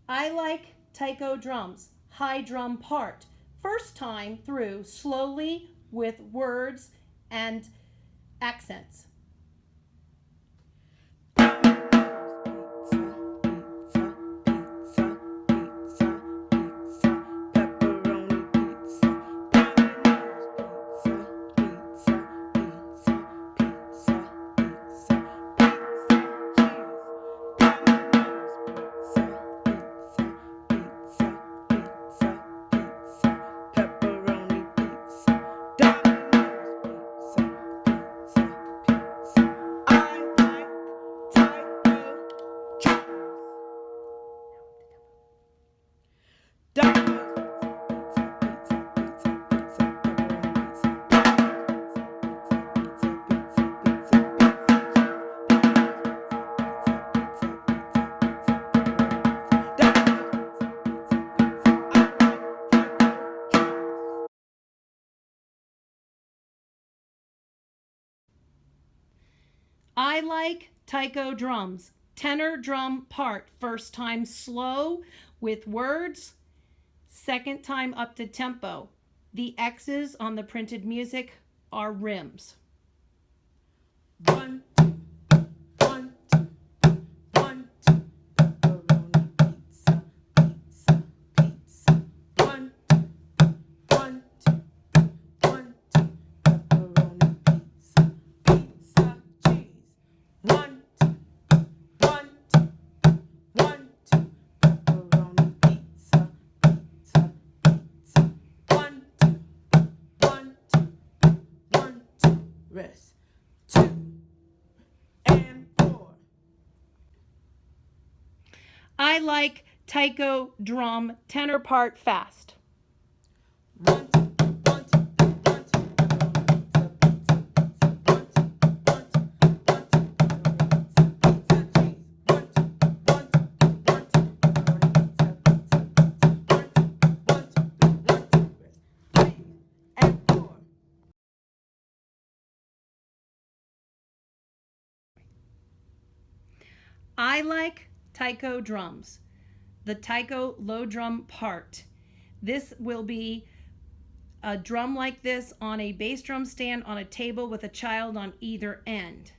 I like taiko drums, high drum part. First time through slowly with words and accents. I like taiko drums, tenor drum part. First time slow with words, second time up to tempo. The X's on the printed music are rims. 1, 2, 1, 2, 1, 2, pepperoni pizza, pizza, pizza. 1, 2, 1, 2, 1, 2, pepperoni pizza, pizza, cheese. 1, 2, 1, 2, 1, 2, pepperoni pizza, pizza, pizza. 1, 2, 1, 2, 1, 2, rest. 2 and 4. I like taiko drum tenor part fast. 1, 2, 1, 2, 1, 2, pizza, pizza, pizza. 1, 2, 1, 2, 1, 2, pizza, pizza, cheese. 1, 2, 1, 2, 1, 2, pizza, pizza, pizza. 1, 2, 1, 2, 1, 2, rest. 3 and 4. I like taiko drums, the taiko low drum part. This will be a drum like this on a bass drum stand on a table with a child on either end.